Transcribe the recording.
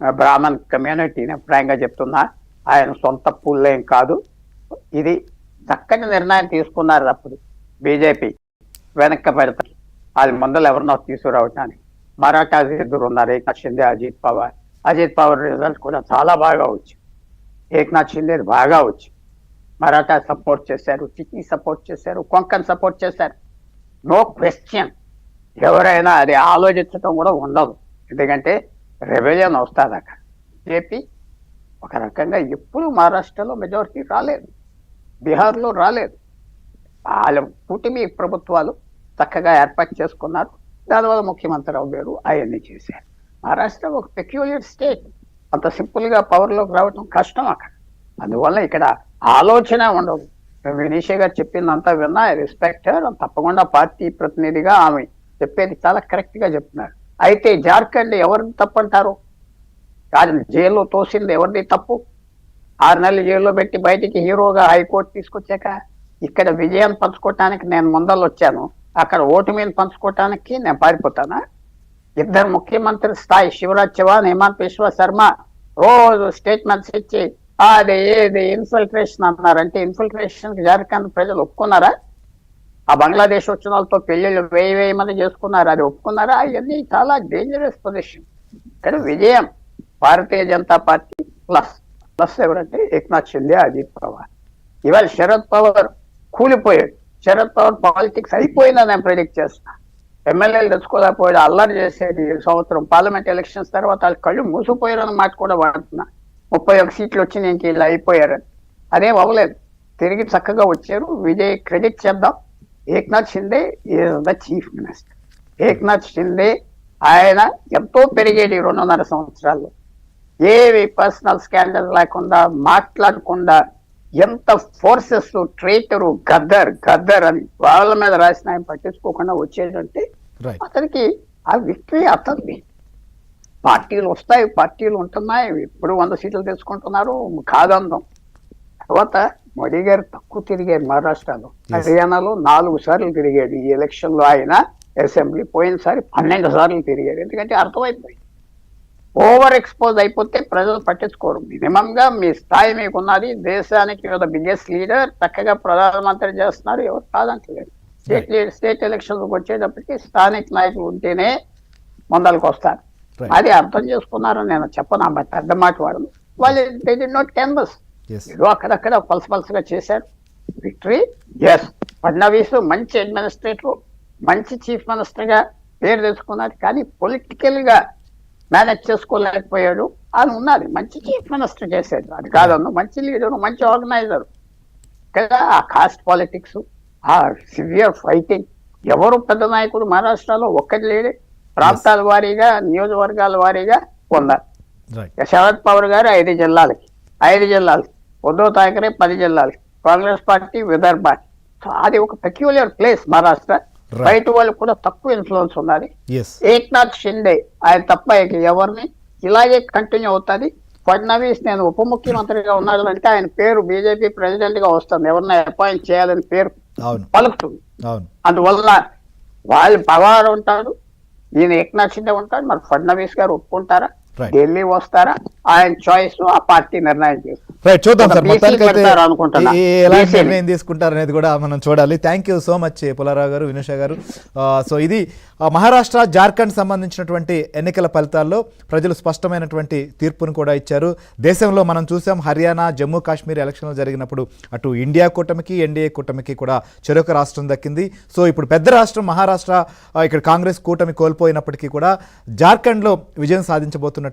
బ్రాహ్మణ్ కమ్యూనిటీని అభిప్రాయంగా చెప్తున్నా. ఆయన సొంత పుల్లేం కాదు. ఇది చక్కటి నిర్ణయం తీసుకున్నారు. అప్పుడు బీజేపీ వెనక్కి పెడతారు అది ముందలు ఎవరినో తీసుకురావటానికి. మరాఠా ఎదురు ఉన్నారు ఏక్నాథ్ షిందే, అజిత్ పవార్ రిజల్ట్ కూడా చాలా బాగా వచ్చింది. ఏక్నాథ్ షిందే బాగా వచ్చింది. మరాఠా సపోర్ట్ చేశారు, చికి సపోర్ట్ చేశారు, కొంకన్ సపోర్ట్ చేశారు. No question. ఎవరైనా అది ఆలోచించడం కూడా ఉండదు. ఎందుకంటే రెబెలియన్ వస్తుంది అక్కడ. బీజేపీ ఒక రకంగా ఎప్పుడు మహారాష్ట్రలో మెజారిటీ రాలేదు, బీహార్లో రాలేదు. వాళ్ళ కూటమి ప్రభుత్వాలు చక్కగా ఏర్పాటు చేసుకున్నారు. దానివల్ల ముఖ్యమంత్రి అవ్వారు, అవన్నీ చేశారు. మహారాష్ట్ర ఒక పెక్యులియర్ స్టేట్. అంత సింపుల్గా పవర్లోకి రావడం కష్టం అక్కడ. అందువల్ల ఇక్కడ ఆలోచన ఉండదు. వినీష్ గారు చెప్పిందంతా విన్నా, రెస్పెక్ట్. తప్పకుండా పార్టీ ప్రతినిధిగా ఆమె చెప్పేది చాలా కరెక్ట్గా చెప్తున్నారు. అయితే జార్ఖండ్ ఎవరిని తప్పు అంటారు? జైల్లో తోసింది ఎవరిది తప్పు? 6 నెలలు జైల్లో పెట్టి బయటికి హీరోగా హైకోర్టు తీసుకొచ్చాక ఇక్కడ విజయం పంచుకోవటానికి నేను ముందలు వచ్చాను, అక్కడ ఓటు మీద పంచుకోవటానికి నేను పారిపోతానా? ఇద్దరు ముఖ్యమంత్రి స్థాయి శివరాజ్ చౌహాన్, హిమంత బిశ్వ శర్మ రోజు స్టేట్మెంట్స్ ఇచ్చి అది ఏది ఇన్ఫిల్ట్రేషన్ అన్నారంటే ఇన్ఫిల్ట్రేషన్ జార్ఖండ్ ప్రజలు ఒప్పుకున్నారా? ఆ బంగ్లాదేశ్ వచ్చిన వాళ్ళతో పెళ్లిళ్ళు 1000 మంది చేసుకున్నారు, అది ఒప్పుకున్నారా? అవన్నీ చాలా డేంజరస్ పొజిషన్. ఇక్కడ విజయం భారతీయ జనతా పార్టీ ప్లస్ ఎవరంటే ఏక్నాథ్ షిందే, అజిత్ పవార్. ఇవాళ శరద్ పవార్ కూలిపోయాడు. శరద్ పవార్ పాలిటిక్స్ అయిపోయిందని నేను ప్రెడిక్ట్ చేస్తున్నా. ఎమ్మెల్యేలు తెచ్చుకోలేకపోయాడు, అల్లరి చేసేది. సంవత్సరం పార్లమెంట్ ఎలక్షన్స్ తర్వాత వాళ్ళు కళ్ళు మూసిపోయారన్న మాట కూడా వాడుతున్నా. 31 సీట్లు వచ్చి నేను ఇలా అయిపోయారని. అదేం అవ్వలేదు, తిరిగి చక్కగా వచ్చారు. విజయ్ క్రెడిట్ చేద్దాం. Eknath Shinde is the chief minister. Eknath Shinde ఆయన ఎంతో పెరిగేది 2.5 సంవత్సరాల్లో. ఏవి పర్సనల్ స్కాండల్ లేకుండా, మాట్లాడకుండా, ఎంత ఫోర్సెస్ ట్రేటరు గద్దర్ అని వాళ్ళ మీద రాసిన ఆయన పట్టించుకోకుండా వచ్చేటంటే అతనికి ఆ విక్టరీ అతనిది. పార్టీలు వస్తాయి, పార్టీలు ఉంటున్నాయి, ఇప్పుడు 100 సీట్లు తెచ్చుకుంటున్నారు, కాదందం. తర్వాత మోడీ గారు తక్కువ తిరిగారు మహారాష్ట్రలో. హర్యానాలో 4 సార్లు తిరిగాడు ఈ ఎలక్షన్ లో. ఆయన అసెంబ్లీ పోయినసారి 12 సార్లు తిరిగారు. ఎందుకంటే అర్థమైపోయింది, ఓవర్ ఎక్స్పోజ్ అయిపోతే ప్రజలు పట్టించుకోరు. మినిమం గా మీ స్థాయి మీకు ఉన్నది. దేశానికి బిగ్గెస్ట్ లీడర్, చక్కగా ప్రధానమంత్రి చేస్తున్నారు, ఎవరు కాదంటలేదు. స్టేట్ ఎలక్షన్స్ వచ్చేటప్పటికి స్థానిక నాయకులు ఉంటేనే ముందలకు వస్తారు. అది అర్థం చేసుకున్నారని నేను చెప్పను, పెద్ద మాట వాడను. వాళ్ళు దే డిడ్ నాట్ క్యాన్వస్, ఏదో అక్కడక్కడ పలసగా చేశారు. Victory yes. ఫడ్నవీస్ మంచి అడ్మినిస్ట్రేటర్, మంచి చీఫ్ మినిస్టర్ గా పేరు తెచ్చుకున్నారు. కానీ పొలిటికల్ గా మేనేజ్ చేసుకోలేకపోయాడు. అని ఉన్నది, మంచి చీఫ్ మినిస్టర్ చేశాడు, అది కాదన్ను. మంచి లీడరు, మంచి ఆర్గనైజర్. కదా ఆ కాస్ట్ పాలిటిక్స్, ఆ సివియర్ ఫైటింగ్. ఎవరు పెద్ద నాయకుడు మహారాష్ట్రలో ఒక్కటి లేడే. ప్రాంతాల వారీగా, నియోజకవర్గాల వారీగా ఉన్నారు. శరద్ పవార్ గారు 5 జిల్లాలకి, ఉద్ధవ్ ఠాకరే 10 జిల్లాలకి, కాంగ్రెస్ పార్టీ విదర్భ. అది ఒక పెక్యులర్ ప్లేస్ మహారాష్ట్ర. బయట వాళ్ళు కూడా తక్కువ ఇన్ఫ్లుయెన్స్ ఉన్నది. ఏక్నాథ్ షిండే ఆయన తప్ప ఎవరిని ఇలాగే కంటిన్యూ అవుతుంది. ఫడ్నవీస్ నేను ఉప ముఖ్యమంత్రిగా ఉన్నాడు అంటే ఆయన పేరు బీజేపీ ప్రెసిడెంట్ గా వస్తుంది, ఎవరిని అపాయింట్ చేయాలని పేరు పలుకుతుంది. అందువల్ల వాళ్ళు పవార్ ఉంటాడు, ఈయన ఏక్నాథ్ షిండే ఉంటాడు. మరి ఫడ్నవీస్ గారు ఒప్పుకుంటారా, ఢిల్లీ వస్తారా, ఆయన చాయిస్, ఆ పార్టీ నిర్ణయం చేస్తారు. చూద్దాం సార్, ఎలాంటి నిర్ణయం తీసుకుంటారు అనేది కూడా మనం చూడాలి. Thank you so much Pullarao గారు, వినూష గారు. సో ఇది మహారాష్ట్ర, జార్ఖండ్ సంబంధించినటువంటి ఎన్నికల ఫలితాల్లో ప్రజలు స్పష్టమైనటువంటి తీర్పును కూడా ఇచ్చారు. దేశంలో మనం చూసాం, హర్యానా, జమ్మూ కాశ్మీర్ ఎలక్షన్లు జరిగినప్పుడు అటు ఇండియా కూటమికి, ఎన్డీఏ కూటమికి కూడా చెరొక రాష్ట్రం దక్కింది. సో ఇప్పుడు పెద్ద రాష్ట్రం మహారాష్ట్ర, ఇక్కడ కాంగ్రెస్ కూటమి కోల్పోయినప్పటికీ కూడా జార్ఖండ్లో విజయం సాధించబోతున్నటువంటి